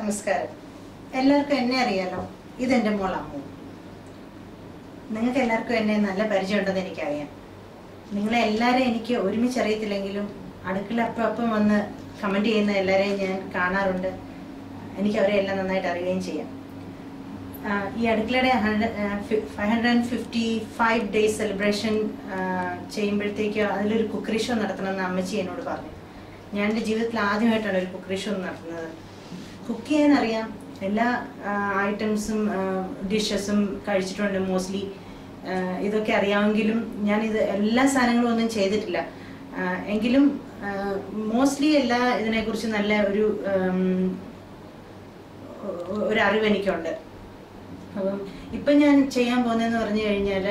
നമസ്കാരം. എല്ലാവർക്കും എന്നെ അറിയാലോ. ഇതെന്റെ മോൾ അമ്മു. നിങ്ങൾക്ക് എല്ലാവർക്കും എന്നെ നല്ല പരിചയമുണ്ടെന്ന് എനിക്കറിയാം. നിങ്ങളെ എല്ലാവരെയും എനിക്ക് ഒരുമിച്ച് അറിയത്തില്ലെങ്കിലും അടുക്കള അപ്പം വന്ന് കമൻറ്റ് ചെയ്യുന്ന എല്ലാവരെയും ഞാൻ കാണാറുണ്ട്. എനിക്ക് അവരെ എല്ലാം നന്നായിട്ട് അറിയുകയും ചെയ്യാം. ഈ അടുക്കളയുടെ 555 ഡേയ്സ് സെലിബ്രേഷൻ ചെയ്യുമ്പോഴത്തേക്ക് അതിലൊരു കുക്കറി ഷോ നടത്തണമെന്ന് അമ്മച്ചി എന്നോട് പറഞ്ഞു. ഞാൻ എൻ്റെ ജീവിതത്തിൽ ആദ്യമായിട്ടാണ് ഒരു കുക്കറി ഷോ നടത്തുന്നത്. കുക്ക് ചെയ്യാൻ അറിയാം, എല്ലാ ഐറ്റംസും ഡിഷസും കഴിച്ചിട്ടുണ്ട് മോസ്റ്റ്ലി. ഇതൊക്കെ അറിയാമെങ്കിലും ഞാനിത് എല്ലാ സാധനങ്ങളും ഒന്നും ചെയ്തിട്ടില്ല. എങ്കിലും മോസ്റ്റ്ലി എല്ലാ ഇതിനെക്കുറിച്ച് നല്ല ഒരു അറിവ് എനിക്കുണ്ട്. അപ്പം ഇപ്പം ഞാൻ ചെയ്യാൻ പോകുന്നതെന്ന് പറഞ്ഞു കഴിഞ്ഞാൽ,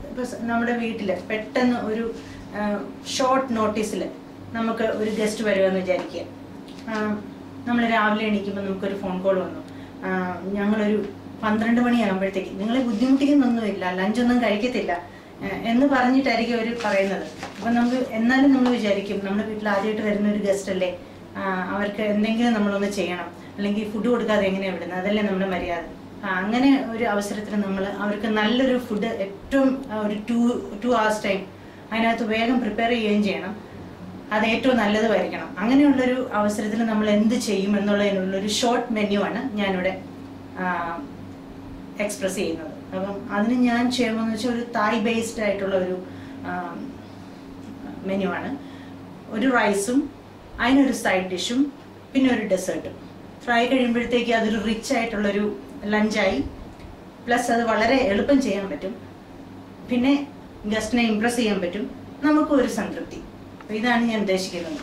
ഇപ്പം നമ്മുടെ വീട്ടിൽ പെട്ടെന്ന് ഒരു ഷോർട്ട് നോട്ടീസിൽ നമുക്ക് ഒരു ഗസ്റ്റ് വരുമെന്ന് വിചാരിക്കുക. നമ്മൾ രാവിലെ എണീക്കുമ്പോൾ നമുക്കൊരു ഫോൺ കോൾ വന്നു, ഞങ്ങളൊരു 12 മണിയാകുമ്പോഴത്തേക്ക് നിങ്ങളെ ബുദ്ധിമുട്ടിക്കുന്നൊന്നുമില്ല, ലഞ്ചൊന്നും കഴിക്കത്തില്ല എന്ന് പറഞ്ഞിട്ടായിരിക്കും അവർ പറയുന്നത്. അപ്പം എന്നാലും നമ്മൾ വിചാരിക്കും നമ്മുടെ വീട്ടിൽ ആദ്യമായിട്ട് വരുന്ന ഒരു ഗസ്റ്റ് അല്ലേ, അവർക്ക് എന്തെങ്കിലും നമ്മളൊന്ന് ചെയ്യണം, അല്ലെങ്കിൽ ഫുഡ് കൊടുക്കാതെ എങ്ങനെയാണ് വിടുന്നത്, അതല്ലേ നമ്മുടെ മര്യാദ. അങ്ങനെ ഒരു അവസരത്തിൽ നമ്മൾ അവർക്ക് നല്ലൊരു ഫുഡ് ഏറ്റവും ഒരു 2 hours ടൈം അതിനകത്ത് വേഗം പ്രിപ്പയർ ചെയ്യുകയും ചെയ്യണം. അത് ഏറ്റവും നല്ലതുമായിരിക്കണം. അങ്ങനെയുള്ളൊരു അവസരത്തിൽ നമ്മൾ എന്ത് ചെയ്യും എന്നുള്ളതിനുള്ളൊരു ഷോർട്ട് മെനു ആണ് ഞാനിവിടെ എക്സ്പ്രസ് ചെയ്യുന്നത്. അപ്പം അതിന് ഞാൻ ചെയ്യുന്നതെന്ന് വെച്ചാൽ ഒരു തായ് ബേസ്ഡ് ആയിട്ടുള്ള ഒരു മെനു ആണ്. ഒരു റൈസും അതിനൊരു സൈഡ് ഡിഷും പിന്നെ ഒരു ഡെസേർട്ടും. ഫ്രൈ കഴിയുമ്പോഴത്തേക്ക് അതൊരു റിച്ച് ആയിട്ടുള്ളൊരു ലഞ്ചായി. പ്ലസ് അത് വളരെ എളുപ്പം ചെയ്യാൻ പറ്റും, പിന്നെ ഗസ്റ്റിനെ ഇംപ്രസ് ചെയ്യാൻ പറ്റും, നമുക്കും ഒരു സംതൃപ്തി. ഇതാണ് ഞാൻ ഉദ്ദേശിക്കുന്നത്.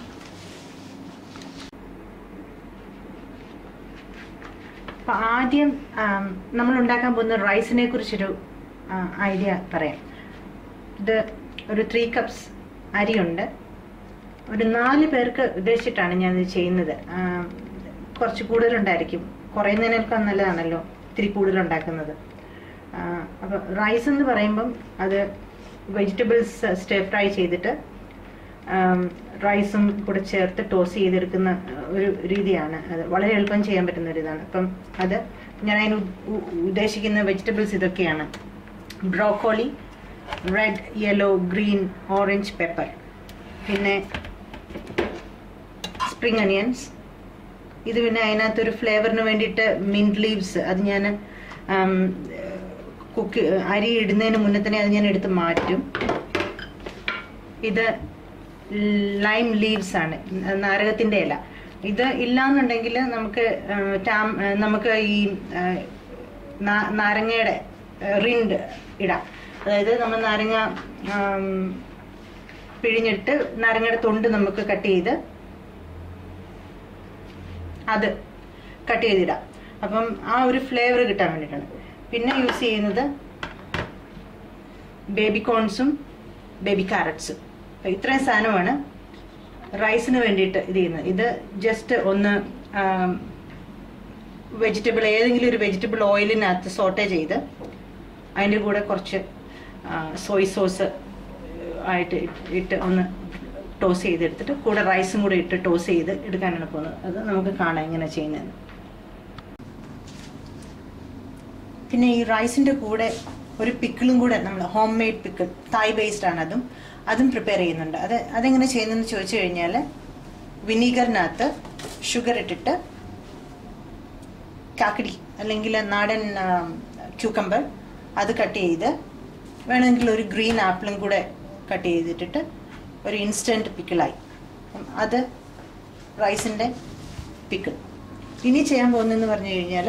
അപ്പം ആദ്യം നമ്മൾ ഉണ്ടാക്കാൻ പോകുന്ന റൈസിനെ കുറിച്ചൊരു ഐഡിയ പറയാം. ഇത് ഒരു 3 cups അരിയുണ്ട്. ഒരു 4 പേർക്ക് ഉദ്ദേശിച്ചിട്ടാണ് ഞാനിത് ചെയ്യുന്നത്. കുറച്ച് കൂടുതലുണ്ടായിരിക്കും, കുറയുന്നതിനേക്കാൾ നല്ലതാണല്ലോ ഇത്തിരി കൂടുതലുണ്ടാക്കുന്നത്. അപ്പം റൈസ് എന്ന് പറയുമ്പം അത് വെജിറ്റബിൾസ് സ്റ്റർ ഫ്രൈ ചെയ്തിട്ട് റൈസും കൂടെ ചേർത്ത് ടോസ് ചെയ്തെടുക്കുന്ന ഒരു രീതിയാണ്. അത് വളരെ എളുപ്പം ചെയ്യാൻ പറ്റുന്ന ഒരു ഇതാണ്. അപ്പം അത് ഞാൻ അതിന് ഉദ്ദേശിക്കുന്ന വെജിറ്റബിൾസ് ഇതൊക്കെയാണ്: broccoli, red, yellow, green, orange pepper, പിന്നെ സ്പ്രിംഗ് അനിയൻസ്. ഇത് പിന്നെ അതിനകത്തൊരു ഫ്ലേവറിന് വേണ്ടിയിട്ട് മിൻറ്റ് ലീവ്സ്, അത് ഞാൻ അരി ഇടുന്നതിന് മുന്നേ തന്നെ അത് ഞാൻ എടുത്ത് മാറ്റും. ഇത് ലൈം ലീവ്സ് ആണ്, നാരകത്തിൻ്റെ ഇല. ഇത് ഇല്ലാന്നുണ്ടെങ്കിൽ നമുക്ക് ഈ നാരങ്ങയുടെ റിൻഡ് ഇടാം. അതായത് നമ്മൾ നാരങ്ങ പിഴിഞ്ഞിട്ട് നാരങ്ങയുടെ തൊണ്ട് നമുക്ക് കട്ട് ചെയ്തിടാം. അപ്പം ആ ഒരു ഫ്ലേവർ കിട്ടാൻ വേണ്ടിയിട്ടാണ്. പിന്നെ യൂസ് ചെയ്യുന്നത് ബേബി കോൺസും ബേബി കാരറ്റ്സും. ഇത്രയും സാധനമാണ് റൈസിന് വേണ്ടിയിട്ട് ഇത് ചെയ്യുന്നത്. ഇത് ജസ്റ്റ് ഒന്ന് ഏതെങ്കിലും ഒരു വെജിറ്റബിൾ ഓയിലിനകത്ത് സോട്ടേ ചെയ്ത് അതിൻ്റെ കൂടെ കുറച്ച് സോയ് സോസ് ആയിട്ട് ഇട്ട് ഒന്ന് ടോസ് ചെയ്തെടുത്തിട്ട് കൂടെ റൈസും കൂടെ ഇട്ട് ടോസ് ചെയ്ത് എടുക്കാനാണ് പോകുന്നത്. അത് നമുക്ക് കാണാം എങ്ങനെ ചെയ്യുന്നത്. പിന്നെ ഈ റൈസിൻ്റെ കൂടെ ഒരു പിക്കിളും കൂടെ, നമ്മൾ ഹോം മെയ്ഡ് പിക്കിൾ, തായ് ബേസ്ഡ് ആണ്, അതും പ്രിപ്പയർ ചെയ്യുന്നുണ്ട്. അതെങ്ങനെ ചെയ്യുന്നതെന്ന് ചോദിച്ചു കഴിഞ്ഞാൽ, വിനീഗറിനകത്ത് ഷുഗർ ഇട്ടിട്ട് കാക്കടി അല്ലെങ്കിൽ നാടൻ ക്യൂക്കമ്പർ അത് കട്ട് ചെയ്ത്, വേണമെങ്കിൽ ഒരു ഗ്രീൻ ആപ്പിളും കൂടെ കട്ട് ചെയ്തിട്ടിട്ട് ഒരു ഇൻസ്റ്റൻറ്റ് പിക്കിളായി. അത് റൈസിൻ്റെ പിക്കിൾ. ഇനി ചെയ്യാൻ പോകുന്നതെന്ന് പറഞ്ഞു കഴിഞ്ഞാൽ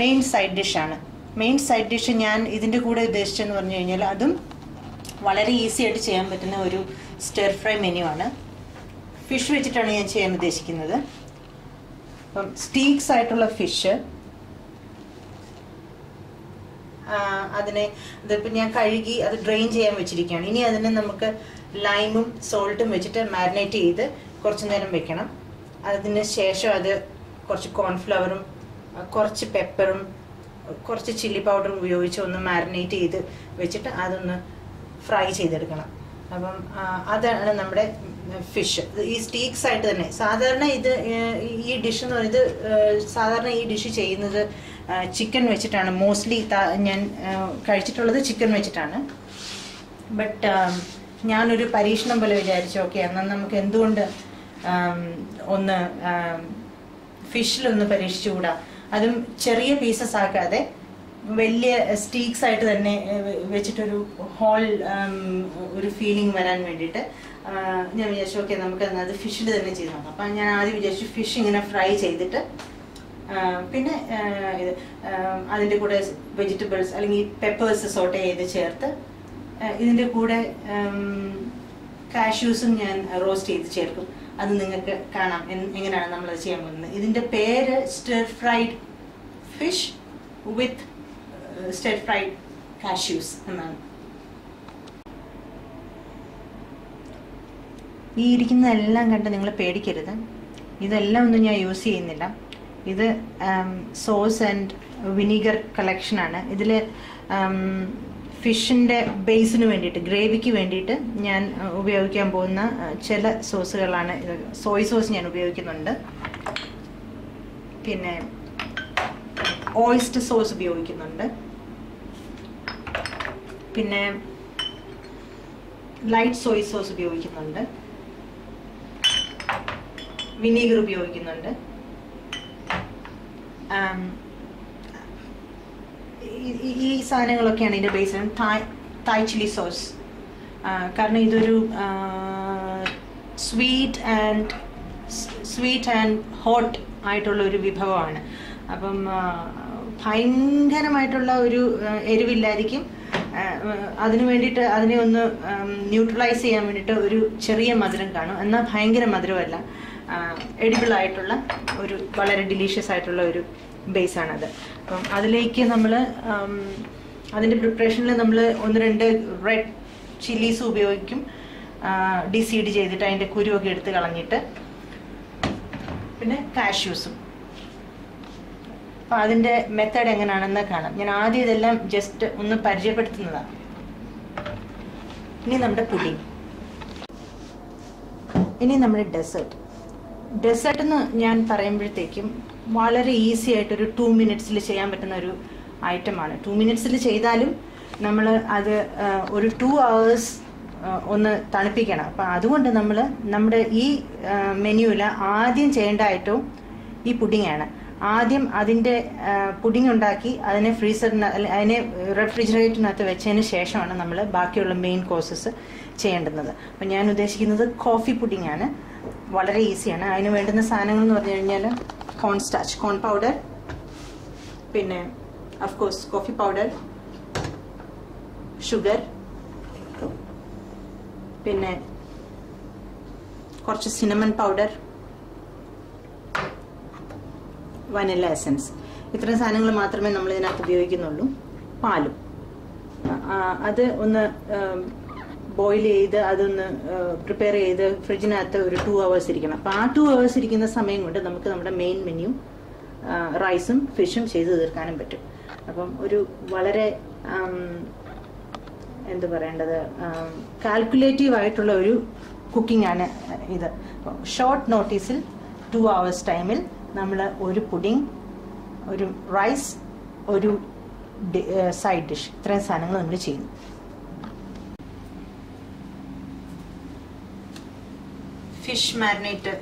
മെയിൻ സൈഡ് ഡിഷാണ്. മെയിൻ സൈഡ് ഡിഷ് ഞാൻ ഇതിൻ്റെ കൂടെ ഉദ്ദേശിച്ചെന്ന് പറഞ്ഞു കഴിഞ്ഞാൽ അതും വളരെ ഈസി ആയിട്ട് ചെയ്യാൻ പറ്റുന്ന ഒരു സ്റ്റർ ഫ്രൈ മെനു ആണ്. ഫിഷ് വെച്ചിട്ടാണ് ഞാൻ ചെയ്യാൻ ഉദ്ദേശിക്കുന്നത്. അപ്പം സ്റ്റീക്സ് ആയിട്ടുള്ള ഫിഷ്, ഇതിപ്പോൾ ഞാൻ കഴുകി അത് ഡ്രെയിൻ ചെയ്യാൻ വെച്ചിരിക്കുകയാണ്. ഇനി അതിനെ നമുക്ക് ലൈമും സോൾട്ടും വെച്ചിട്ട് മാരിനേറ്റ് ചെയ്ത് കുറച്ച് നേരം വെക്കണം. അതിന് ശേഷം അത് കുറച്ച് കോൺഫ്ലവറും കുറച്ച് പെപ്പറും കുറച്ച് ചില്ലി പൗഡറും ഉപയോഗിച്ച് ഒന്ന് മാരിനേറ്റ് ചെയ്ത് വെച്ചിട്ട് അതൊന്ന് ഫ്രൈ ചെയ്തെടുക്കണം. അപ്പം അതാണ് നമ്മുടെ ഫിഷ്. ഈ സ്റ്റീക്സ് ആയിട്ട് തന്നെ സാധാരണ ഇത് ഈ ഡിഷ് എന്ന് പറയുന്നത് സാധാരണ ഈ ഡിഷ് ചെയ്യുന്നത് ചിക്കൻ വെച്ചിട്ടാണ്. മോസ്റ്റ്ലി ഞാൻ കഴിച്ചിട്ടുള്ളത് ചിക്കൻ വെച്ചിട്ടാണ്. ബട്ട് ഞാനൊരു പരീക്ഷണം പോലെ വിചാരിച്ചു, ഓക്കെ എന്നാൽ നമുക്ക് എന്തുകൊണ്ട് ഒന്ന് ഫിഷിലൊന്ന് പരീക്ഷിച്ചുകൂടാ. അതും ചെറിയ പീസസ് ആക്കാതെ വലിയ സ്റ്റീക്സ് ആയിട്ട് തന്നെ വെച്ചിട്ടൊരു ഹോൾ ഒരു ഫീലിംഗ് വരാൻ വേണ്ടിയിട്ട് ഞാൻ വിചാരിച്ചു, ഓക്കെ നമുക്ക് അത് ഫിഷിൽ തന്നെ ചെയ്ത് നോക്കാം. അപ്പം ഞാൻ ആദ്യം വിചാരിച്ചു ഫിഷ് ഇങ്ങനെ ഫ്രൈ ചെയ്തിട്ട് പിന്നെ ഇത് അതിൻ്റെ കൂടെ വെജിറ്റബിൾസ് അല്ലെങ്കിൽ പെപ്പേഴ്സ് സോട്ട് ചെയ്ത് ചേർത്ത് ഇതിൻ്റെ കൂടെ കാഷ്യൂസും ഞാൻ റോസ്റ്റ് ചെയ്ത് ചേർക്കും. അത് നിങ്ങൾക്ക് കാണാം എങ്ങനെയാണ് നമ്മളത് ചെയ്യാൻ പോകുന്നത്. ഇതിൻ്റെ പേര് സ്റ്റിർ ഫ്രൈഡ് ഫിഷ് വിത്ത് സ്റ്റിർ ഫ്രൈഡ് കാഷ്യൂസ് എന്നാണ്. ഈ ഇരിക്കുന്നതെല്ലാം കണ്ട് നിങ്ങൾ പേടിക്കരുത്. ഇതെല്ലാം ഒന്നും ഞാൻ യൂസ് ചെയ്യുന്നില്ല. ഇത് സോസ് ആൻഡ് വിനീഗർ കളക്ഷനാണ്. ഇതിൽ ഫിഷിൻ്റെ ബേസിന് വേണ്ടിയിട്ട് ഗ്രേവിക്ക് വേണ്ടിയിട്ട് ഞാൻ ഉപയോഗിക്കാൻ പോകുന്ന ചില സോസുകളാണ്. സോയ് സോസ് ഞാൻ ഉപയോഗിക്കുന്നുണ്ട്, പിന്നെ ഓയിസ്റ്റർ സോസ് ഉപയോഗിക്കുന്നുണ്ട്, പിന്നെ ലൈറ്റ് സോയ് സോസ് ഉപയോഗിക്കുന്നുണ്ട്, വിനീഗർ ഉപയോഗിക്കുന്നുണ്ട്. ഈ സാധനങ്ങളൊക്കെയാണ് ഇതിൻ്റെ ബേസ്. തായ് ചില്ലി സോസ്, കാരണം ഇതൊരു സ്വീറ്റ് ആൻഡ് ഹോട്ട് ആയിട്ടുള്ള ഒരു വിഭവമാണ്. അപ്പം ഭയങ്കരമായിട്ടുള്ള ഒരു എരിവില്ലായിരിക്കും. അതിനു വേണ്ടിയിട്ട് അതിനെ ഒന്ന് ന്യൂട്രലൈസ് ചെയ്യാൻ വേണ്ടിയിട്ട് ഒരു ചെറിയ മധുരം കാണും. എന്നാൽ ഭയങ്കര മധുരമല്ല, എഡിബിൾ ആയിട്ടുള്ള ഒരു വളരെ ഡിലീഷ്യസ് ആയിട്ടുള്ള ഒരു ബേസാണത്. അപ്പം അതിലേക്ക് നമ്മൾ അതിൻ്റെ പ്രിപ്പറേഷനിൽ നമ്മൾ 1-2 റെഡ് ചില്ലീസ് ഉപയോഗിക്കും, ഡിസീഡ് ചെയ്തിട്ട് അതിൻ്റെ കുരുവൊക്കെ എടുത്ത് കളഞ്ഞിട്ട്, പിന്നെ കാഷ്യൂസും. അപ്പം അതിൻ്റെ മെത്തേഡ് എങ്ങനെയാണെന്ന് കാണാം. ഞാൻ ആദ്യം ഇതെല്ലാം ജസ്റ്റ് ഒന്ന് പരിചയപ്പെടുത്തുന്നതാണ്. ഇനി നമ്മുടെ പുഡിംഗ്, ഇനി നമ്മുടെ ഡെസേർട്ട് എന്ന് ഞാൻ പറയുമ്പോഴത്തേക്കും വളരെ ഈസി ആയിട്ടൊരു 2 മിനിറ്റ്സിൽ ചെയ്യാൻ പറ്റുന്ന ഒരു ഐറ്റമാണ്. 2 മിനിറ്റ്സിൽ ചെയ്താലും നമ്മൾ അത് ഒരു 2 hours ഒന്ന് തണുപ്പിക്കണം. അപ്പം അതുകൊണ്ട് നമ്മൾ നമ്മുടെ ഈ മെനുവിൽ ആദ്യം ചെയ്യേണ്ട ഐറ്റവും ഈ പുഡിങ്ങാണ്. ആദ്യം അതിൻ്റെ പുഡിംഗ് ഉണ്ടാക്കി അതിനെ അതിനെ റെഫ്രിജറേറ്ററിനകത്ത് വെച്ചതിന് ശേഷമാണ് നമ്മൾ ബാക്കിയുള്ള മെയിൻ കോഴ്സസ് ചെയ്യേണ്ടുന്നത്. അപ്പം ഞാൻ ഉദ്ദേശിക്കുന്നത് കോഫി പുഡിംഗ് ആണ്. വളരെ ഈസിയാണ്. അതിന് വേണ്ടുന്ന സാധനങ്ങൾ എന്ന് പറഞ്ഞു കഴിഞ്ഞാൽ കോൺ പൗഡർ, പിന്നെ അഫ്കോഴ്സ് കോഫി പൗഡർ, ഷുഗർ, പിന്നെ കുറച്ച് സിനമൺ പൗഡർ, വനില എസൻസ്. ഇത്രയും സാധനങ്ങൾ മാത്രമേ നമ്മൾ ഇതിനകത്ത് ഉപയോഗിക്കുന്നുള്ളൂ. പാലും അത് ഒന്ന് ബോയിൽ ചെയ്ത് അതൊന്ന് പ്രിപ്പയർ ചെയ്ത് ഫ്രിഡ്ജിനകത്ത് ഒരു 2 hours ഇരിക്കണം. അപ്പോൾ ആ 2 hours ഇരിക്കുന്ന സമയം കൊണ്ട് നമുക്ക് നമ്മുടെ മെയിൻ മെനു റൈസും ഫിഷും ചെയ്ത് തീർക്കാനും പറ്റും. അപ്പം ഒരു വളരെ എന്ത് പറയേണ്ടത് കാൽക്കുലേറ്റീവ് ആയിട്ടുള്ള ഒരു കുക്കിംഗ് ആണ് ഇത്. ഷോർട്ട് നോട്ടീസിൽ 2 hours ടൈമിൽ നമ്മൾ ഒരു പുഡിംഗ്, ഒരു റൈസ്, ഒരു സൈഡ് ഡിഷ്, ഇത്രയും സാധനങ്ങൾ നമ്മൾ ചെയ്യുന്നു. ഫിഷ് മാരിനേറ്റ്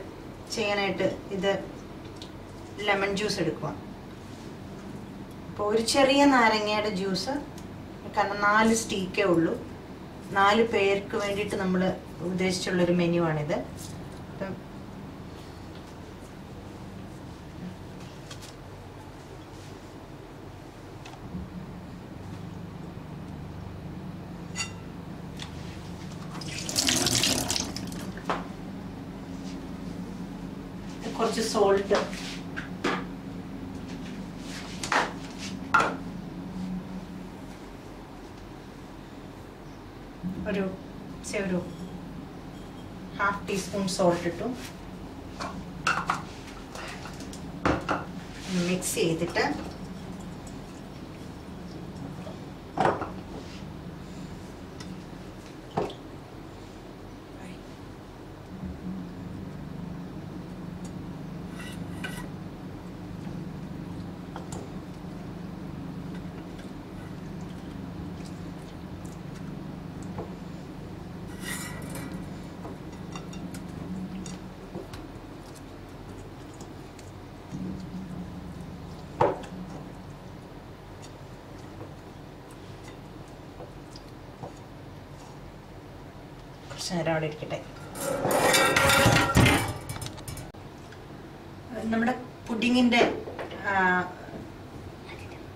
ചെയ്യാനായിട്ട് ഇത് ലെമൺ ജ്യൂസ് എടുക്കുക. അപ്പോൾ ഒരു ചെറിയ നാരങ്ങയുടെ ജ്യൂസ്, കാരണം 4 സ്റ്റീക്കേ ഉള്ളൂ, 4 പേർക്ക് വേണ്ടിയിട്ട് നമ്മൾ ഉദ്ദേശിച്ചുള്ളൊരു മെനു ആണിത്. അപ്പം കുറച്ച് സോൾട്ട്, ഒരു 1/2 ടീസ്പൂൺ സോൾട്ട് ഇട്ടു. മിക്സ് ചെയ്തിട്ട് കുറച്ച് നേരം അവിടെ ഇരിക്കട്ടെ. നമ്മുടെ പുഡിങ്ങിൻ്റെ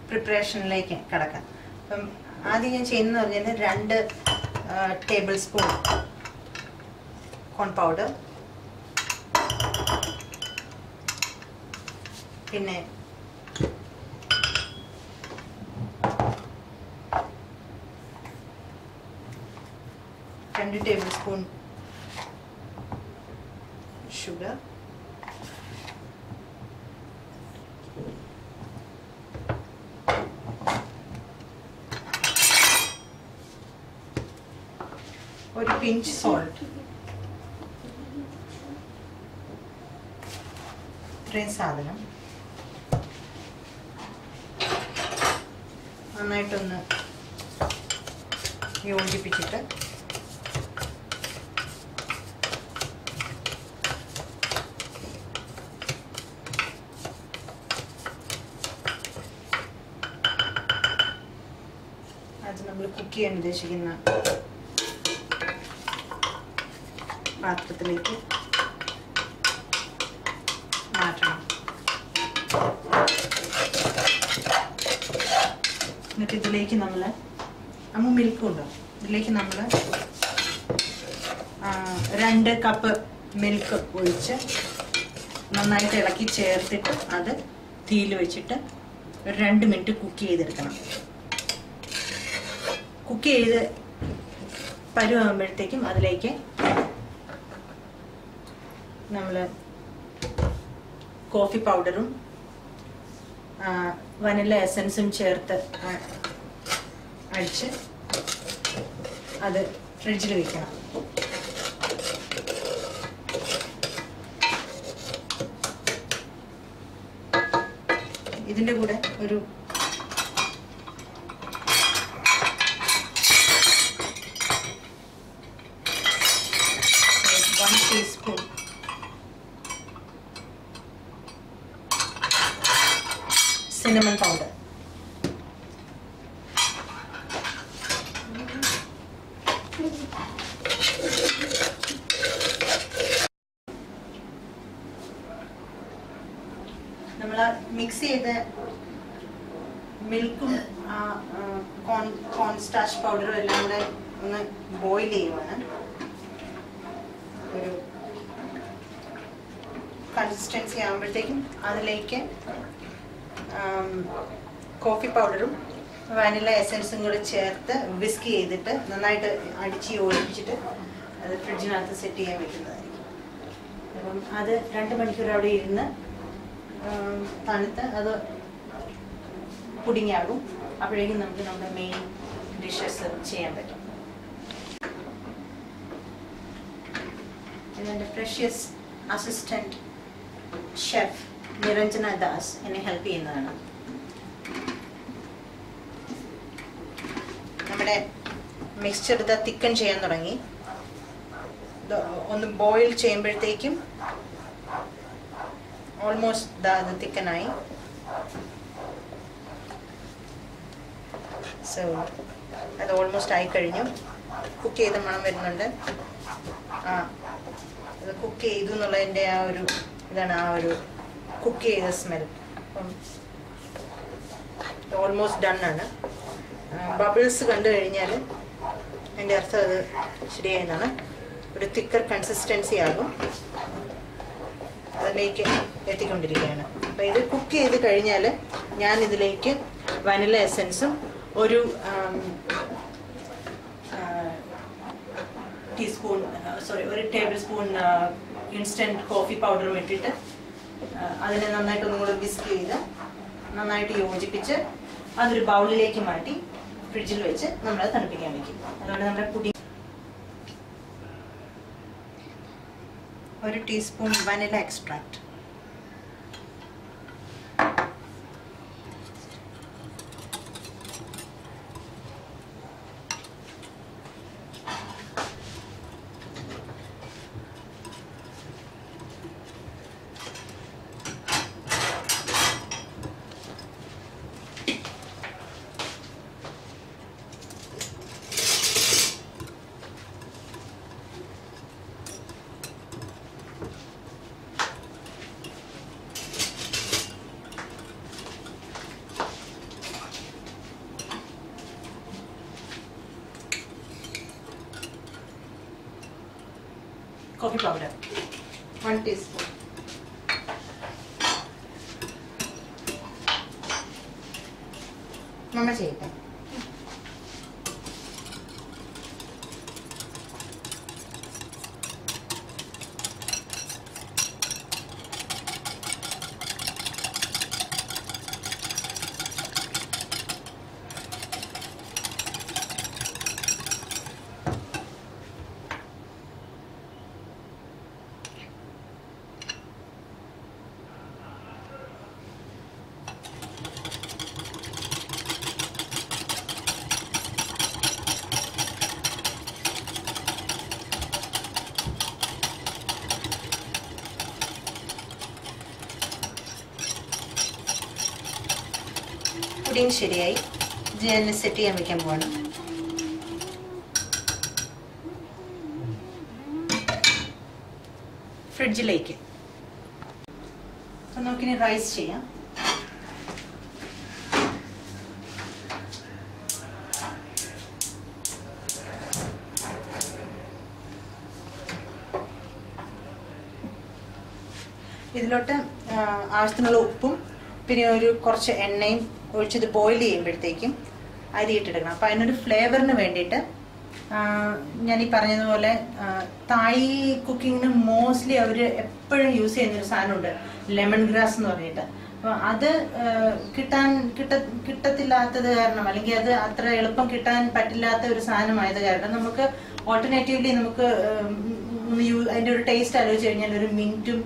പ്രിപ്പറേഷനിലേക്ക് കിടക്കാം. അപ്പം ആദ്യം ഞാൻ ചെയ്യുന്നതെന്ന് പറഞ്ഞാൽ 2 ടേബിൾ സ്പൂൺ കോൺ പൗഡർ, പിന്നെ 2 ടേബിൾ സ്പൂൺ ഷുഗർ, ഒരു പിഞ്ച് സോൾട്ട്, ഇത്രയും സാധനം നന്നായിട്ടൊന്ന് യോജിപ്പിച്ചിട്ട് അത് നമ്മൾ കുക്ക് ചെയ്യാൻ ഉദ്ദേശിക്കുന്ന പാത്രത്തിലേക്ക് മാറ്റണം. എന്നിട്ട് ഇതിലേക്ക് നമ്മൾ മിൽക്കും ഉണ്ടോ, ഇതിലേക്ക് നമ്മൾ 2 കപ്പ് മിൽക്ക് ഒഴിച്ച് നന്നായിട്ട് ഇളക്കി ചേർത്തിട്ട് അത് തീയിൽ വെച്ചിട്ട് ഒരു 2 മിനിറ്റ് കുക്ക് ചെയ്തെടുക്കണം. കുക്ക് ചെയ്ത് പരുവാകുമ്പോഴത്തേക്കും അതിലേക്ക് നമ്മൾ കോഫി പൗഡറും വനില എസൻസും ചേർത്ത് അടിച്ച് അത് ഫ്രിഡ്ജിൽ വെക്കണം. ഇതിൻ്റെ കൂടെ ഒരു 1 ടീസ്പൂൺ cinnamon powder, നമ്മൾ മിക്സ് ചെയ്ത മിൽക്കും കോൺ സ്റ്റാർച്ച് പൗഡറും എല്ലാം കൂടെ ഒന്ന് ബോയിൽ ചെയ്യുവാണ്. ഒരു കൺസിസ്റ്റൻസി ആകുമ്പോഴത്തേക്കും അതിലേക്ക് കോഫി പൗഡറും വാനില എസൻസും കൂടി ചേർത്ത് വിസ്ക് ചെയ്തിട്ട് നന്നായിട്ട് അടിച്ച് യോജിപ്പിച്ചിട്ട് അത് ഫ്രിഡ്ജിനകത്ത് സെറ്റ് ചെയ്യാൻ വെക്കുന്നതായിരിക്കും. അപ്പം അത് 2 മണിക്കൂർ അവിടെ ഇരുന്ന് തണുത്ത് അത് പുഡിങ്ങാകും. അപ്പോഴേക്കും നമുക്ക് നമ്മുടെ മെയിൻ ഡിഷസ് ചെയ്യാൻ പറ്റും. എൻ്റെ precious assistant chef Niranjana Das എന്നെ ഹെൽപ്പ് ചെയ്യുന്നതാണ്. നമ്മുടെ മിക്സ്ചർ ഇത് തിക്കൻ ചെയ്യാൻ തുടങ്ങി. ഒന്ന് ബോയിൽ ചെയ്യുമ്പോഴത്തേക്കും ഓൾമോസ്റ്റ് അത് തിക്കനായി. സോ അത് ഓൾമോസ്റ്റ് ആയിക്കഴിഞ്ഞു. കുക്ക് ചെയ്ത മണം വരുന്നുണ്ട്. അത് കുക്ക് ചെയ്തു എന്നുള്ളതിൻ്റെ ആ ഒരു ഇതാണ്, ആ ഒരു കുക്ക് ചെയ്ത സ്മെൽ. അപ്പം ഓൾമോസ്റ്റ് ഡൺ ആണ്. ബബിൾസ് കണ്ടു കഴിഞ്ഞാൽ എൻ്റെ അർത്ഥം അത് ശരിയായെന്നാണ്. ഒരു തിക്കർ കൺസിസ്റ്റൻസി ആകും. അതിലേക്ക് എത്തിക്കൊണ്ടിരിക്കുകയാണ്. അപ്പോൾ ഇത് കുക്ക് ചെയ്ത് കഴിഞ്ഞാൽ ഞാൻ ഇതിലേക്ക് വനില എസൻസും ഒരു ഒരു ടേബിൾ സ്പൂൺ ഇൻസ്റ്റൻറ്റ് കോഫി പൗഡറും ഇട്ടിട്ട് അതിനെ നന്നായിട്ടൊന്നും കൂടെ വിസ്ക് ചെയ്ത് നന്നായിട്ട് യോജിപ്പിച്ച് അതൊരു ബൗളിലേക്ക് മാറ്റി ഫ്രിഡ്ജിൽ വെച്ച് നമ്മളത് തണുപ്പിക്കാൻ വയ്ക്കും. അതുകൊണ്ട് നമ്മുടെ pudding 1 teaspoon vanilla extract, coffee powder, 1 teaspoon. Mama ചെയ്യട്ടെ. പുഡിംഗ് ശരിയായി. ഇത് ഞാൻ സെറ്റ് ചെയ്യാൻ വെക്കാൻ പോവാണ്. ഫ്രിഡ്ജിലേക്ക്. അപ്പം നമുക്കിനി റൈസ് ചെയ്യാം. ഇതിലോട്ട് ആവശ്യത്തിനുള്ള ഉപ്പും പിന്നെ കുറച്ച് എണ്ണയും ഒഴിച്ചത് ബോയിൽ ചെയ്യുമ്പോഴത്തേക്കും അരി ഇട്ടെടുക്കണം. അപ്പം അതിനൊരു ഫ്ലേവറിന് വേണ്ടിയിട്ട് ഞാൻ ഈ പറഞ്ഞതുപോലെ തായ് കുക്കിങ്ങിന് മോസ്റ്റ്ലി അവർ എപ്പോഴും യൂസ് ചെയ്യുന്നൊരു സാധനമുണ്ട്, ലെമൺ ഗ്രാസ് എന്ന് പറഞ്ഞിട്ട്. അപ്പം അത് കിട്ടത്തില്ലാത്തത് കാരണം, അല്ലെങ്കിൽ അത് അത്ര എളുപ്പം കിട്ടാൻ പറ്റില്ലാത്ത ഒരു സാധനമായത് കാരണം നമുക്ക് ഓൾട്ടർനേറ്റീവ്ലി നമുക്ക് അതിൻ്റെ ഒരു ടേസ്റ്റ് ആലോചിച്ച് കഴിഞ്ഞാൽ ഒരു മിൻറ്റും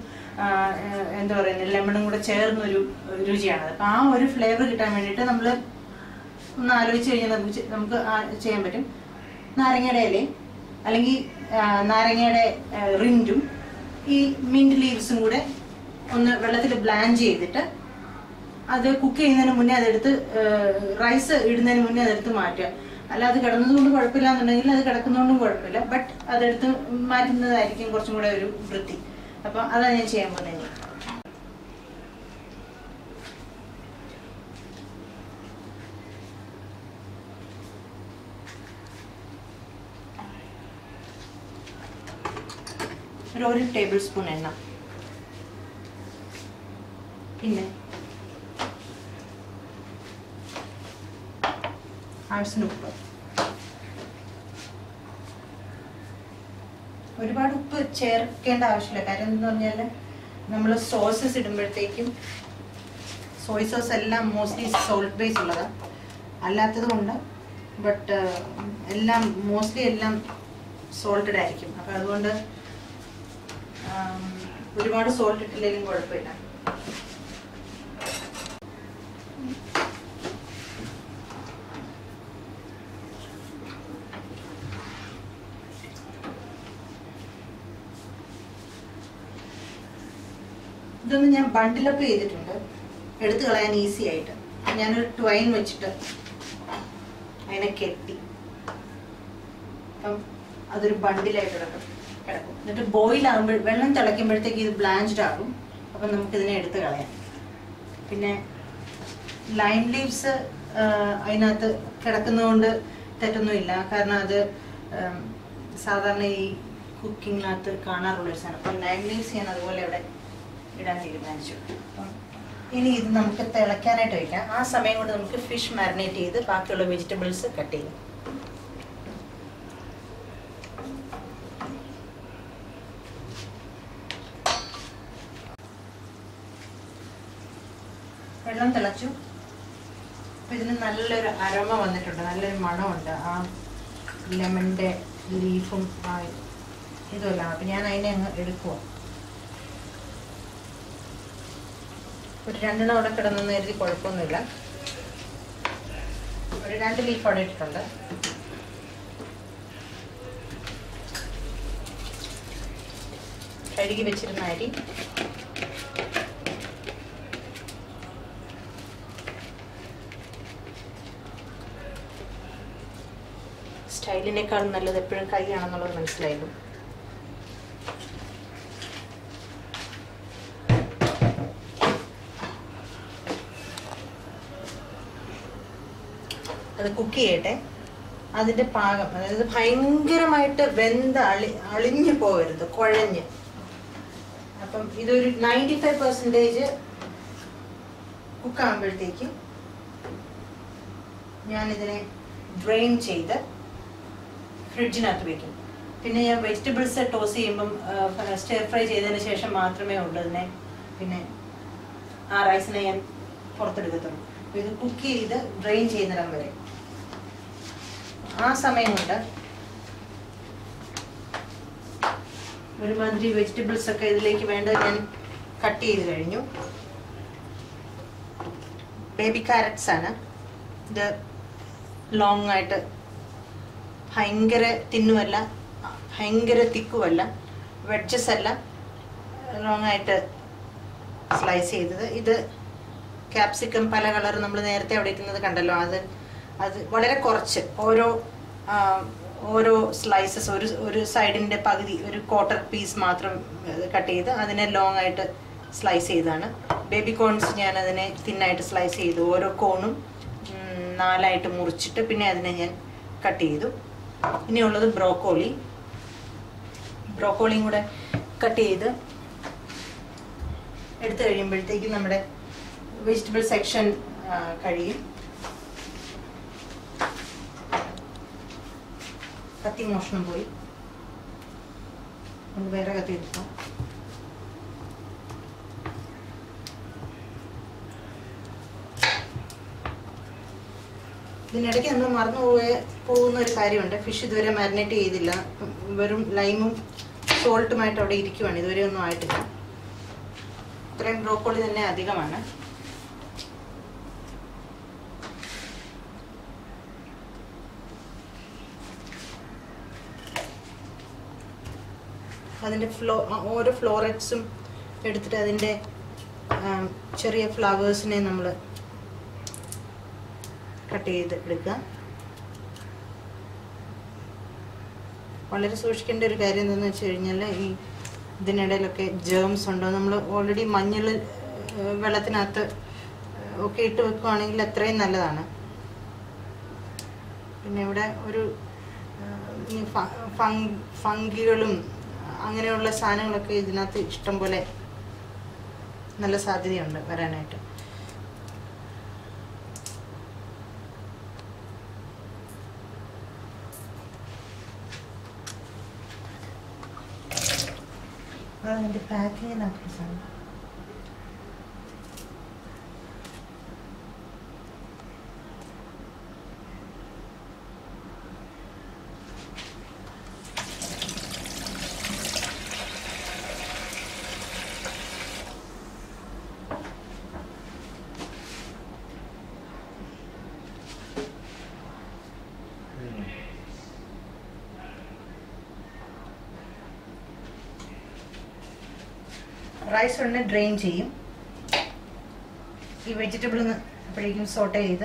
എന്താ പറയുന്നത് ലെമണും കൂടെ ചേർന്നൊരു രുചിയാണത്. അപ്പം ആ ഒരു ഫ്ലേവർ കിട്ടാൻ വേണ്ടിയിട്ട് നമ്മൾ ഒന്ന് ആലോചിച്ച് കഴിഞ്ഞാൽ നമുക്ക് ചെയ്യാൻ പറ്റും. നാരങ്ങയുടെ ഇലയും അല്ലെങ്കിൽ നാരങ്ങയുടെ റിൻറ്റും ഈ മിൻറ്റ് ലീവ്സും കൂടെ ഒന്ന് വെള്ളത്തിൽ ബ്ലാൻഡ് ചെയ്തിട്ട് അത് കുക്ക് ചെയ്യുന്നതിന് മുന്നേ അതെടുത്ത് റൈസ് ഇടുന്നതിന് മുന്നേ അതെടുത്ത് മാറ്റുക. അല്ല അത് കിടന്നതുകൊണ്ട് കുഴപ്പമില്ല എന്നുണ്ടെങ്കിൽ അത് കിടക്കുന്നതുകൊണ്ടും കുഴപ്പമില്ല, ബട്ട് അതെടുത്ത് മാറ്റുന്നതായിരിക്കും കുറച്ചും കൂടെ ഒരു വൃത്തി. അപ്പം അതാണ് ഞാൻ ചെയ്യാൻ പോകുന്നത്. ഒരു ടേബിൾ സ്പൂൺ എണ്ണ, പിന്നെ ആവശ്യത്തിന് ഉപ്പ്. ഒരുപാട് ഉപ്പ് ചേർക്കേണ്ട ആവശ്യമില്ല. കാര്യം എന്ന് പറഞ്ഞാൽ നമ്മൾ സോസസ് ഇടുമ്പോഴത്തേക്കും സോയ് സോസ് എല്ലാം മോസ്റ്റ്ലി സോൾട്ട് ബേസ് ഉള്ളതാണ്, അല്ലാത്തത് കൊണ്ട് ബട്ട് എല്ലാം മോസ്റ്റ്ലി എല്ലാം സോൾട്ടഡ് ആയിരിക്കും. അപ്പം അതുകൊണ്ട് ഒരുപാട് സോൾട്ട് ഇട്ടില്ലെങ്കിലും കുഴപ്പമില്ല. ഇതൊന്ന് ഞാൻ ബണ്ടിലപ്പ് ചെയ്തിട്ടുണ്ട്, എടുത്തു കളയാൻ ഈസി ആയിട്ട്. ഞാനൊരു ട്വൈൻ വെച്ചിട്ട് അതിനെ കെട്ടി, അപ്പം അതൊരു ബണ്ടിലായിട്ട് കിടക്കും. എന്നിട്ട് ബോയിൽ ആകുമ്പോൾ വെള്ളം തിളയ്ക്കുമ്പോഴത്തേക്ക് ഇത് ബ്ലാഞ്ച്ഡ് ആകും. അപ്പം നമുക്കിതിനെ എടുത്ത് കളയാം. പിന്നെ ലൈം ലീവ്സ് അതിനകത്ത് കിടക്കുന്നതുകൊണ്ട് തെറ്റൊന്നുമില്ല, കാരണം അത് സാധാരണ ഈ കുക്കിങ്ങിനകത്ത് കാണാറുള്ളൊരു സാധനം. അപ്പം ലൈം ലീവ്സ് ഞാൻ അതുപോലെ ഇവിടെ ഇടാൻ തീരുമാനിച്ചു. അപ്പം ഇനി ഇത് നമുക്ക് തിളയ്ക്കാനായിട്ട് വയ്ക്കാം. ആ സമയം കൊണ്ട് നമുക്ക് ഫിഷ് മാരിനേറ്റ് ചെയ്ത് ബാക്കിയുള്ള വെജിറ്റബിൾസ് കട്ട് ചെയ്യാം. വെള്ളം തിളച്ചു. അപ്പം ഇതിന് നല്ലൊരു അരോമ വന്നിട്ടുണ്ട്, നല്ലൊരു മണമുണ്ട്. ആ ലെമണിൻ്റെ ലീഫും ആ ഇതുമെല്ലാം. അപ്പം ഞാൻ അതിനെ അങ്ങ് എടുക്കുക. ഒരു 2 അവിടെ കിടന്നെന്ന് കരുതി കുഴപ്പമൊന്നുമില്ല. ഒരു 2 ലീഫ് അവിടെ ഇട്ടിട്ടുണ്ട്. കഴുകി വെച്ചിരുന്ന അരി സ്റ്റൈലിനേക്കാളും നല്ലത് എപ്പോഴും കൈയാണെന്നുള്ളത് മനസ്സിലായിരുന്നു. അത് കുക്ക് ചെയ്യട്ടെ. അതിൻ്റെ പാകം, അതായത് ഭയങ്കരമായിട്ട് അളിഞ്ഞു പോകരുത്, കുഴഞ്ഞ്. അപ്പം ഇതൊരു 95% കുക്കാകുമ്പോഴത്തേക്കും ഞാനിതിനെ ഡ്രെയിൻ ചെയ്ത് ഫ്രിഡ്ജിനകത്ത് വയ്ക്കും. പിന്നെ ഞാൻ വെജിറ്റബിൾസ് ടോസ് ചെയ്യുമ്പം സ്റ്റെയർ ഫ്രൈ ചെയ്തതിന് ശേഷം മാത്രമേ ഉള്ളൂ ഇതിനെ പിന്നെ ആ റൈസിനെ ഞാൻ പുറത്തെടുക്കത്തുള്ളൂ. ഇത് കുക്ക് ചെയ്ത് ഡ്രെയിൻ ചെയ്യുന്നിടം വരെ ആ സമയം കൊണ്ട് ഒരുമാതിരി വെജിറ്റബിൾസ് ഒക്കെ ഇതിലേക്ക് വേണ്ടത് ഞാൻ കട്ട് ചെയ്ത് കഴിഞ്ഞു. ബേബി കാരറ്റ്സ് ആണ് ഇത്. ലോങ് ആയിട്ട് ഭയങ്കര തിന്നുമല്ല, ഭയങ്കര തിക്കുമല്ല, വെഡ്ജസ് അല്ല, ലോങ് ആയിട്ട് സ്ലൈസ് ചെയ്തത്. ഇത് ക്യാപ്സിക്കം പല കളർ നമ്മൾ നേരത്തെ അവിടെ ഇരിക്കുന്നത് കണ്ടല്ലോ, അത് വളരെ കുറച്ച് ഓരോ സ്ലൈസസ് ഒരു സൈഡിൻ്റെ പകുതി, ഒരു ക്വാർട്ടർ പീസ് മാത്രം കട്ട് ചെയ്ത് അതിനെ ലോങ് ആയിട്ട് സ്ലൈസ് ചെയ്താണ്. ബേബി കോൺസ് ഞാൻ അതിനെ തിന്നായിട്ട് സ്ലൈസ് ചെയ്തു. ഓരോ കോണും 4 മുറിച്ചിട്ട് പിന്നെ അതിനെ ഞാൻ കട്ട് ചെയ്തു. ഇനിയുള്ളത് ബ്രോക്കോളിയും കൂടെ കട്ട് ചെയ്ത് എടുത്തു കഴിയുമ്പോഴത്തേക്കും നമ്മുടെ വെജിറ്റബിൾ സെക്ഷൻ കഴിയും. കത്തി മോഷണം പോയി, ഒന്ന് വേറെ കത്തി എടുക്കാം. ഇതിനിടയ്ക്ക് നമ്മൾ മറന്നു പോകുന്ന ഒരു കാര്യമുണ്ട്. ഫിഷ് ഇതുവരെ മാരിനേറ്റ് ചെയ്തില്ല, വെറും ലൈമും സോൾട്ടുമായിട്ട് അവിടെ ഇരിക്കുവാണ്, ഇതുവരെ ഒന്നും ആയിട്ടില്ല. ഇത്രയും ബ്രോക്കോളി തന്നെ അധികമാണ്. അതിൻ്റെ ഓരോ ഫ്ലോററ്റ്സും എടുത്തിട്ട് അതിൻ്റെ ചെറിയ ഫ്ലവേഴ്സിനെ നമ്മൾ കട്ട് ചെയ്ത് എടുക്കുക. വളരെ സൂക്ഷിക്കേണ്ട ഒരു കാര്യം എന്താണെന്ന് വെച്ച് കഴിഞ്ഞാൽ ഈ ഇതിനിടയിലൊക്കെ ജേംസ് ഉണ്ടോ. നമ്മൾ ഓൾറെഡി മഞ്ഞൾ വെള്ളത്തിനകത്ത് ഒക്കെ ഇട്ട് വെക്കുകയാണെങ്കിൽ അത്രയും നല്ലതാണ്. പിന്നെ ഇവിടെ ഒരു ഫംഗികളും അങ്ങനെയുള്ള സാധനങ്ങളൊക്കെ ഇതിനകത്ത് ഇഷ്ടം പോലെ നല്ല സാധ്യതയുണ്ട് വരാനായിട്ട്. അതിൻ്റെ പാക്കിങ്ങിനകത്ത് സാധനം റൈസ് ഒന്ന് ഡ്രെയിൻ ചെയ്യും. ഈ വെജിറ്റബിൾ അപ്പോഴേക്കും സോട്ടേ ചെയ്ത്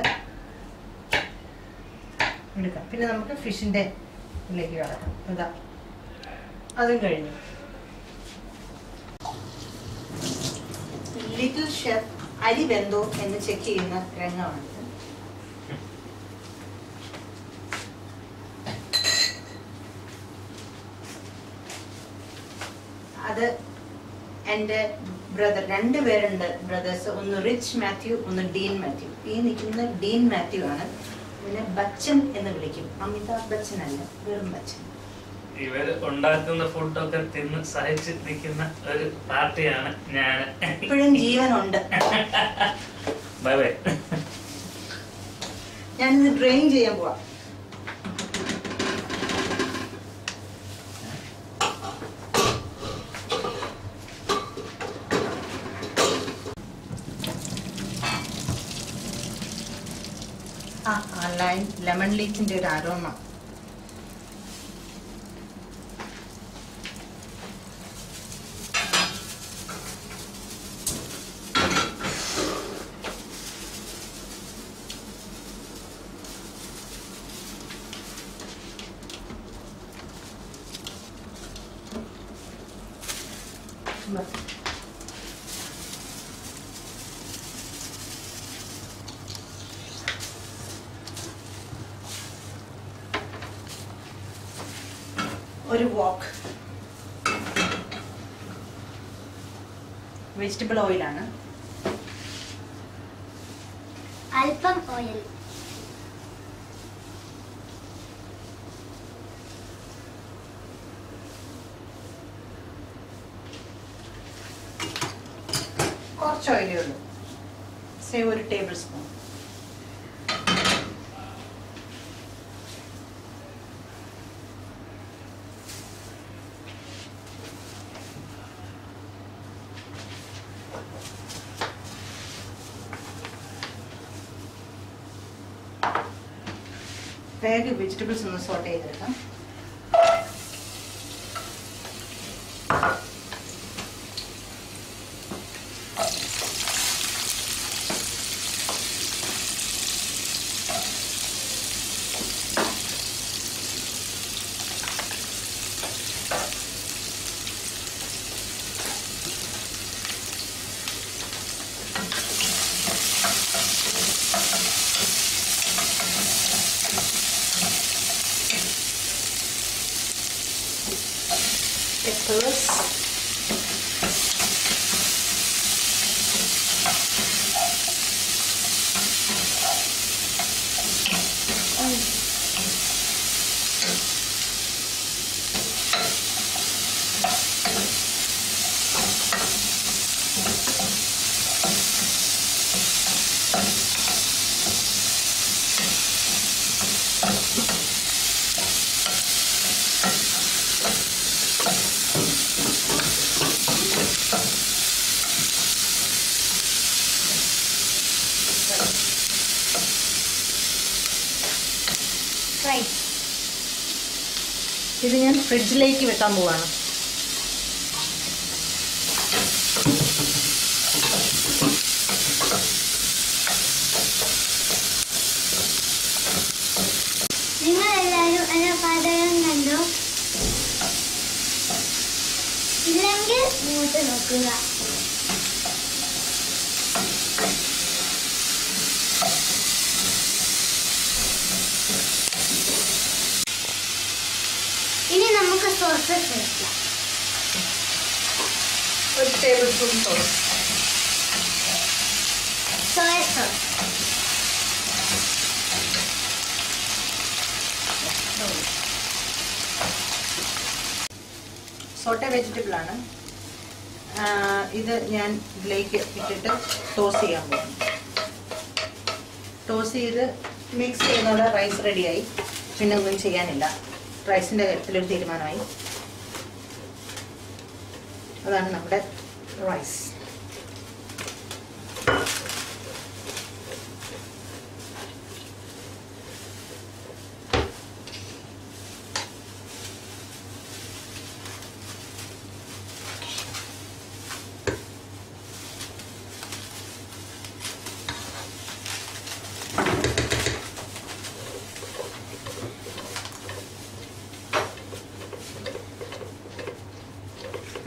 എടുക്കാം. പിന്നെ നമുക്ക് ഫിഷിൻ്റെ ഇതിലേക്ക് കടക്കാം. ഇതാ അതും കഴിഞ്ഞു. ലിറ്റിൽ ഷെഫ് അരി വെന്തോ എന്ന് ചെക്ക് ചെയ്യുന്ന രംഗമാണ്. അത് എൻ്റെ ബ്രദർ, 2 പേരുണ്ട് ബ്രദേഴ്സ്. ഒന്ന് റിച്ച് മാത്യു, ഒന്ന് ഡീൻ മാത്യു. ഈ നിൽക്കുന്ന ഡീൻ മാത്യു ആണ്. പിന്നെ ബച്ചൻ എന്ന് വിളിക്കും. അമിതാഭ് ബച്ചൻ അല്ല, വെറും ബച്ചൻ. ഇവര് ഉണ്ടാക്കുന്ന ഫുഡൊക്കെ തിന്ന് സഹിച്ച് നിൽക്കുന്ന ഒരു പാർട്ടിയാണ് ഞാൻ. ഇപ്പോഴും ജീവനുണ്ട്. Bye bye. ഞാനിത് ഡ്രെയിൻ ചെയ്യാൻ പോവാ. ലെമൺ ലീഫിന്റെ ഒരു അരോമ. ഒരു വോക്ക്. വെജിറ്റബിൾ ഓയിലാണ്, അല്പം ഓയിൽ. കുറച്ച് ഓയിലേ ഉള്ളൂ, ഒരു ടേബിൾ സ്പൂൺ. വേഗം വെജിറ്റബിൾസ് ഒന്ന് സോട്ട് ചെയ്തെടുക്കാം. Peppers, rice. ഇത് ഞാൻ ഫ്രിഡ്ജിലേക്ക് വെക്കാൻ പോവാണ്. നിങ്ങളെല്ലാവരും എന്നെ പാചകം കണ്ടു? ഇല്ലെങ്കിൽ ഇങ്ങോട്ട് നോക്കുക. ഇനി നമുക്ക് സോസസ് ചേർക്കാം. ഒരു table spoon sauce, soya sauce, saute vegetable ആണ്. ഇത് ഞാൻ ഇതിലേക്ക് ഇട്ടിട്ട് ടോസ് ചെയ്യാൻ പോകും. ടോസ് ചെയ്ത് മിക്സ് ചെയ്യുന്നതോടെ റൈസ് റെഡിയായി. പിന്നെ ഒന്നും ചെയ്യാനില്ല. റൈസിൻ്റെ കാര്യത്തിലൊരു തീരുമാനമായി. അതാണ് നമ്മുടെ റൈസ്.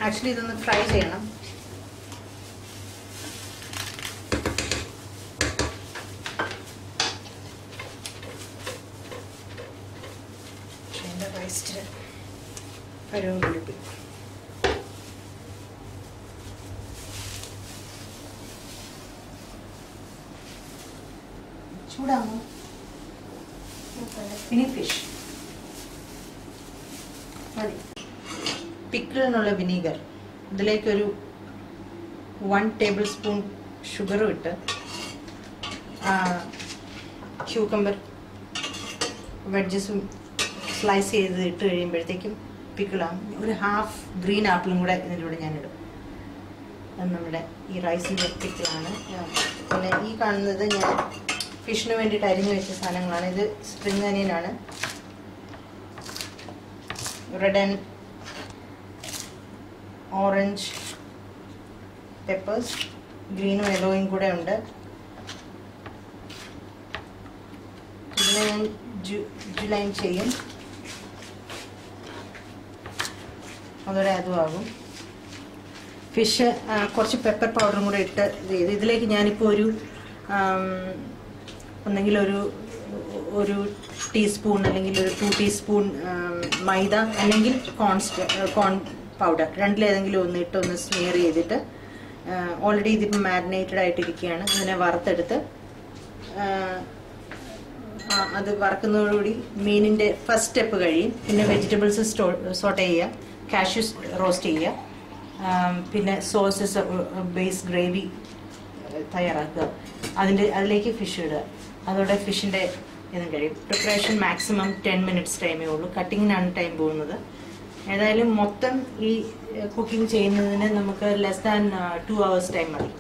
ആക്ച്വലി ഇതൊന്ന് ഫ്രൈ ചെയ്യണം. റൈസ്റ്റ് ഒരു ഉലുപ്പി. ചൂടാമോ? ഇനി ഫിഷ് മതി. പിക്കിളിനുള്ള വിനീഗർ, ഇതിലേക്കൊരു 1 ടേബിൾ സ്പൂൺ ഷുഗറും ഇട്ട് ക്യൂക്കമ്പർ വെഡ്ജസും സ്ലൈസ് ചെയ്ത് ഇട്ട് കഴിയുമ്പോഴത്തേക്കും പിക്കിളാകും. ഒരു ഹാഫ് ഗ്രീൻ ആപ്പിളും കൂടെ ഇതിൻ്റെ കൂടെ ഞാനിടും. അത് നമ്മുടെ ഈ റൈസിൻ്റെ പിക്കിളാണ്. പിന്നെ ഈ കാണുന്നത് ഞാൻ ഫിഷിന് വേണ്ടിയിട്ട് അരിഞ്ഞു വെച്ച സാധനങ്ങളാണ്. ഇത് സ്പ്രിംഗ് അനിയനാണ്, റെഡ് ആൻഡ് ഓറഞ്ച് പെപ്പേഴ്സ്, ഗ്രീനും യെല്ലോയും കൂടെ ഉണ്ട്. ഇതിനെ ഞാൻ ജുലൈൻ ചെയ്യും, അതോടെ അതും ആകും. ഫിഷ് കുറച്ച് പെപ്പർ പൗഡറും കൂടെ ഇട്ട് ഇതിലേക്ക് ഞാനിപ്പോൾ ഒരു ഒന്നെങ്കിൽ ഒരു ടീസ്പൂൺ അല്ലെങ്കിൽ ഒരു 2 ടീസ്പൂൺ മൈദ അല്ലെങ്കിൽ കോൺ പൗഡർ, രണ്ടിലേതെങ്കിലും ഒന്ന് സ്മിയർ ചെയ്തിട്ട് ഓൾറെഡി ഇതിപ്പോൾ മാരിനേറ്റഡ് ആയിട്ടിരിക്കുകയാണ്. ഇതിനെ വറുത്തെടുത്ത് അത് വറക്കുന്നതോടുകൂടി മീനിൻ്റെ ഫസ്റ്റ് സ്റ്റെപ്പ് കഴിയും. പിന്നെ വെജിറ്റബിൾസ് സോട്ട് ചെയ്യുക, കാഷ്യൂസ് റോസ്റ്റ് ചെയ്യുക, പിന്നെ സോസസ് ബേസ് ഗ്രേവി തയ്യാറാക്കുക, അതിലേക്ക് ഫിഷ് ഇടുക. അതോടെ ഫിഷിൻ്റെ ഇതും കഴിയും. പ്രിപ്പറേഷൻ മാക്സിമം 10 minutes ടൈമേ ഉള്ളൂ. കട്ടിങ്ങിനാണ് ടൈം പോകുന്നത്. ഏതായാലും മൊത്തം ഈ കുക്കിംഗ് ചെയ്യുന്നതിന് നമുക്ക് ലെസ് ദാൻ 2 hours ടൈം മതി.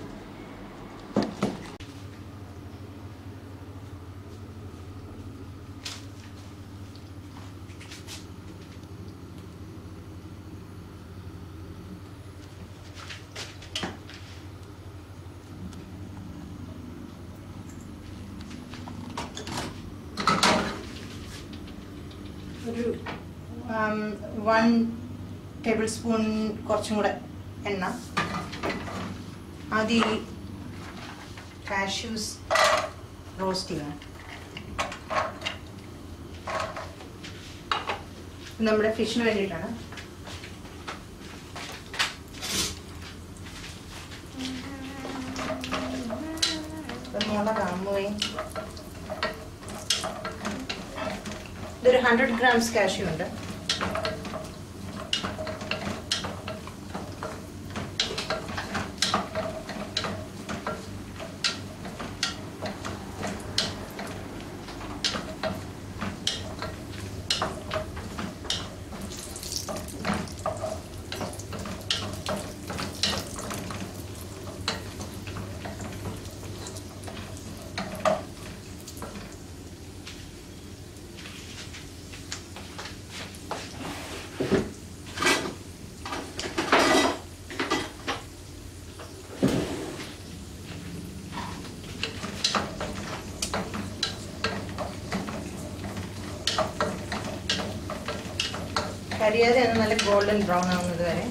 ഒരു 1 tablespoon കുറച്ചും കൂടെ എണ്ണ. ആദ്യം ഈ കാഷ്യൂസ് റോസ്റ്റ് ചെയ്യണം. നമ്മുടെ ഫിഷിന് വേണ്ടിയിട്ടാണ്. മുളകാകുമ്പോഴേ ഇതൊരു 100 grams കാഷ്യൂ ഉണ്ട്. കരിയാതെ അത് നല്ല ഗോൾഡൻ ബ്രൗൺ ആവുന്നത് വരെ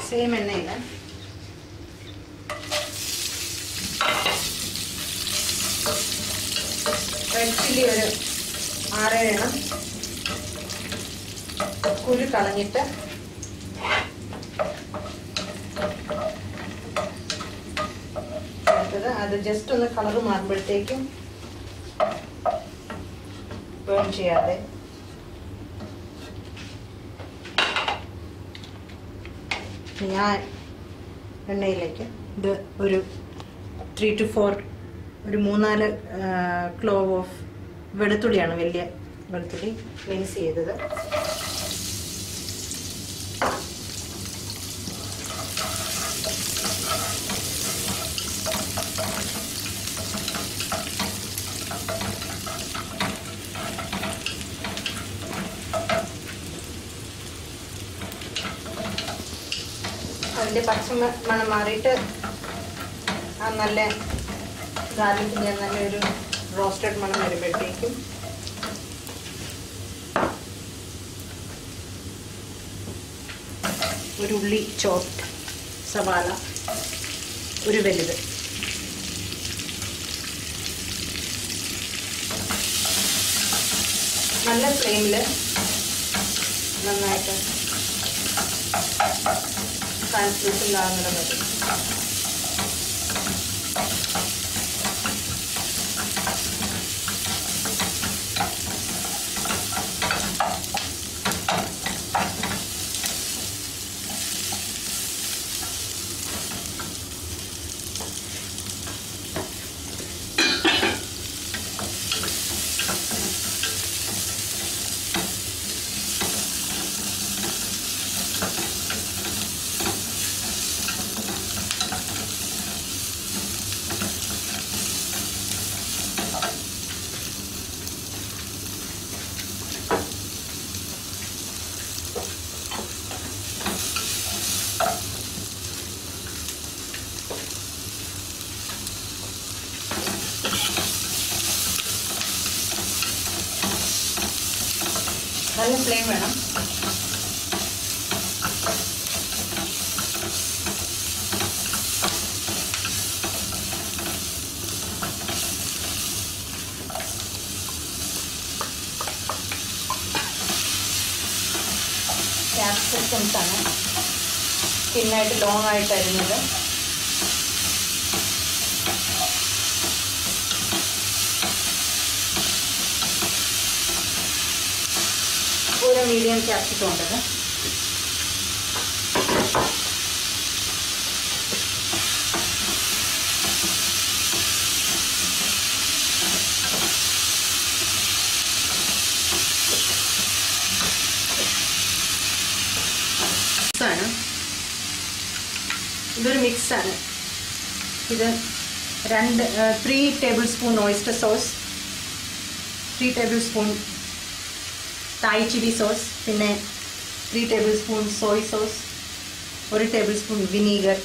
സെയിം എണ്ണയിൽ റെഡ് ചില്ലി ഒരു 6-7 എണ്ണം കുരു കളഞ്ഞിട്ട് ചേർത്തത്. അത് ജസ്റ്റ് ഒന്ന് കളർ മാറുമ്പോഴത്തേക്കും ബേൺ ചെയ്യാതെ ഞാൻ എണ്ണയിലേക്ക് ഇത് ഒരു 3 to 4 ഒരു 3-4 ക്ലോവ് ഓഫ് വെളുത്തുള്ളിയാണ്, വലിയ വെളുത്തുള്ളി മിക്സ് ചെയ്തത്. അതിൻ്റെ പച്ചമണം മാറിയിട്ട് ആ നല്ല ഗാർലിക്കിൻ്റെ നല്ലൊരു റോസ്റ്റഡ് മണം വരുമ്പോഴത്തേക്കും ഒരു ഉള്ളി ചോപ്ഡ്, സവാള ഒരു വലുത്, നല്ല ഫ്ലെയിമിൽ നന്നായിട്ട് ട്രാൻസ്ലൂസൻ്റ് ആകുന്നിടം വരെ നല്ല ഫ്ലെയിം വേണം. ക്യാപ്സിക്കംസ് ആണ് തിന്നായിട്ട് ലോങ് ആയിട്ട് അരിഞ്ഞത്. ഒരു മീഡിയം ക്യാപ്സിക്കം ഉണ്ടത്. ഇതൊരു മിക്സാണ്. ഇത് 3 tablespoon oyster sauce, 3 tablespoon Thai chilli sauce, പിന്നെ 3 tablespoon soy sauce, 1 tablespoon vinegar,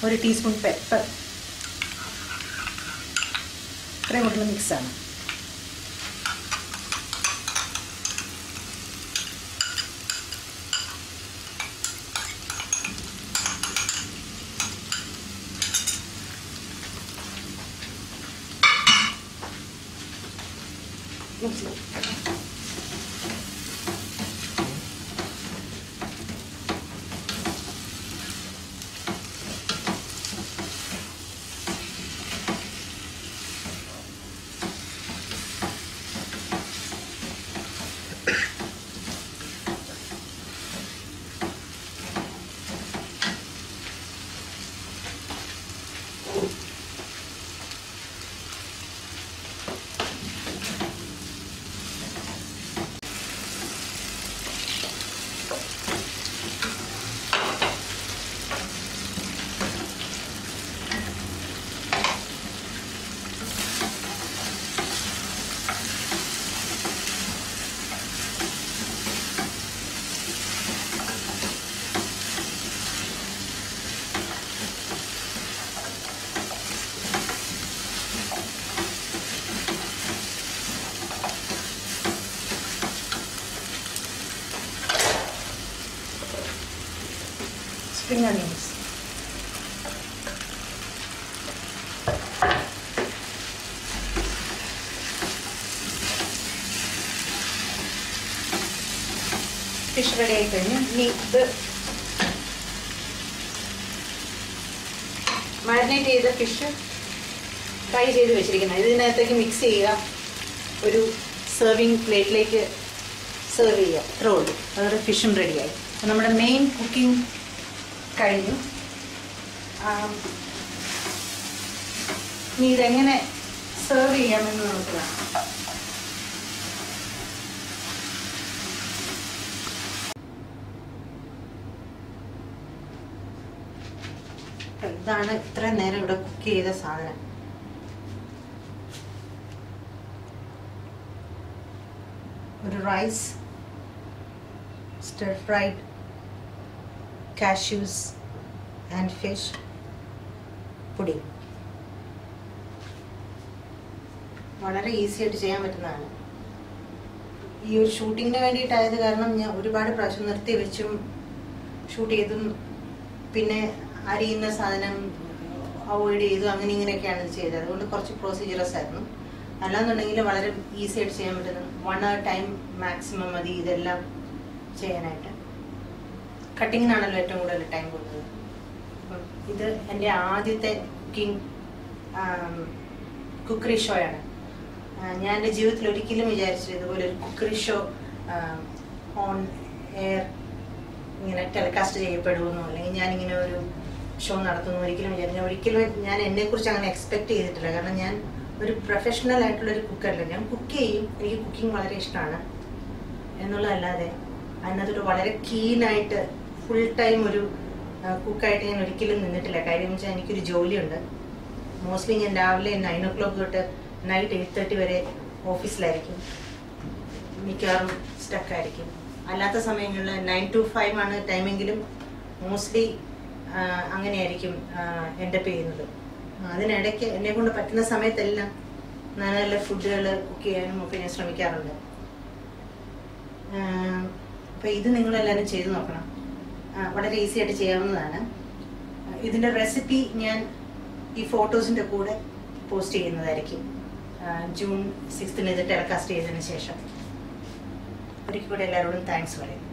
1 teaspoon pepper. ഇത്രയും കൂട്ടുള്ള മിക്സാണ്. Spring onions. ഫിഷ് റെഡി ആയി കഴിഞ്ഞു. ഇനി ഇത് മാരിനേറ്റ് ചെയ്ത ഫിഷ് ഫ്രൈ ചെയ്ത് വെച്ചിരിക്കുന്നത് ഇതിനകത്തേക്ക് മിക്സ് ചെയ്യുക. ഒരു സെർവിങ് പ്ലേറ്റിലേക്ക് സെർവ് ചെയ്യുക. ഇത്രേ ഉള്ളൂ. അതോടെ ഫിഷും റെഡിയായി. നമ്മുടെ മെയിൻ കുക്കിംഗ് കഴിഞ്ഞു. ഇനി ഇതെങ്ങനെ സെർവ് ചെയ്യാമെന്ന് നമുക്ക് കാണാം. ഇതാണ് ഇത്രയും നേരം ഇവിടെ കുക്ക് ചെയ്ത സാധനം. ഒരു rice, stir fried cashews and fish pudding. വളരെ ഈസി ആയിട്ട് ചെയ്യാൻ പറ്റുന്നതാണ്. ഈ ഒരു ഷൂട്ടിങ്ങിന് വേണ്ടിയിട്ടായത് കാരണം ഞാൻ ഒരുപാട് പ്രാവശ്യം നിർത്തി വെച്ചും ഷൂട്ട് ചെയ്തും പിന്നെ അരിയുന്ന സാധനം അവോയ്ഡ് ചെയ്തും അങ്ങനെ ഇങ്ങനെയൊക്കെയാണ് ഇത് ചെയ്തത്. അതുകൊണ്ട് കുറച്ച് പ്രൊസീജിയറസ് ആയിരുന്നു. അല്ലാന്നുണ്ടെങ്കിൽ വളരെ ഈസി ആയിട്ട് ചെയ്യാൻ പറ്റുന്ന 1 hour ടൈം മാക്സിമം മതി ഇതെല്ലാം ചെയ്യാനായിട്ട്. കട്ടിങ്ങിനാണല്ലോ ഏറ്റവും കൂടുതൽ ടൈം കൊടുക്കുന്നത്. അപ്പം ഇത് എൻ്റെ ആദ്യത്തെ കുക്കറി ഷോയാണ്. ഞാൻ എൻ്റെ ജീവിതത്തിൽ ഒരിക്കലും വിചാരിച്ചില്ല ഇതുപോലെ ഒരു കുക്കറി ഷോ ഓൺ എയർ ഇങ്ങനെ ടെലികാസ്റ്റ് ചെയ്യപ്പെടുമെന്നോ അല്ലെങ്കിൽ ഞാനിങ്ങനെ ഒരു ഷോ നടത്തുന്നു ഒരിക്കലും വിചാരിച്ചു. ഒരിക്കലും ഞാൻ എന്നെക്കുറിച്ച് അങ്ങനെ എക്സ്പെക്ട് ചെയ്തിട്ടില്ല. കാരണം ഞാൻ ഒരു പ്രൊഫഷണൽ ആയിട്ടുള്ളൊരു കുക്കറല്ല. ഞാൻ കുക്ക് ചെയ്യും, എനിക്ക് കുക്കിംഗ് വളരെ ഇഷ്ടമാണ് എന്നുള്ളതല്ലാതെ അതിനകത്തൊരു വളരെ കീനായിട്ട് ഫുൾ ടൈം ഒരു കുക്കായിട്ട് ഞാൻ ഒരിക്കലും നിന്നിട്ടില്ല. കാര്യം വെച്ചാൽ എനിക്കൊരു ജോലിയുണ്ട്. മോസ്റ്റ്ലി ഞാൻ രാവിലെ 9 o'clock തൊട്ട് നൈറ്റ് 8:30 വരെ ഓഫീസിലായിരിക്കും. മിക്കവാറും സ്റ്റക്കായിരിക്കും. അല്ലാത്ത സമയങ്ങളിൽ 9 to 5 ആണ് ടൈമെങ്കിലും മോസ്റ്റ്ലി അങ്ങനെയായിരിക്കും എൻ്റെ ചെയ്യുന്നത്. അതിനിടയ്ക്ക് എന്നെക്കൊണ്ട് പറ്റുന്ന സമയത്തെല്ലാം നല്ല നല്ല ഫുഡുകൾ കുക്ക് ചെയ്യാനും ഒക്കെ ഞാൻ ശ്രമിക്കാറുണ്ട്. അപ്പോൾ ഇത് നിങ്ങളെല്ലാവരും ചെയ്ത് നോക്കണം. വളരെ ഈസി ആയിട്ട് ചെയ്യാവുന്നതാണ്. ഇതിൻ്റെ റെസിപ്പി ഞാൻ ഈ ഫോട്ടോസിൻ്റെ കൂടെ പോസ്റ്റ് ചെയ്യുന്നതായിരിക്കും ജൂൺ 6 ഇത് ടെലികാസ്റ്റ് ചെയ്തതിന് ശേഷം. ഒരിക്കൽ കൂടെ എല്ലാവരോടും താങ്ക്സ് പറയും.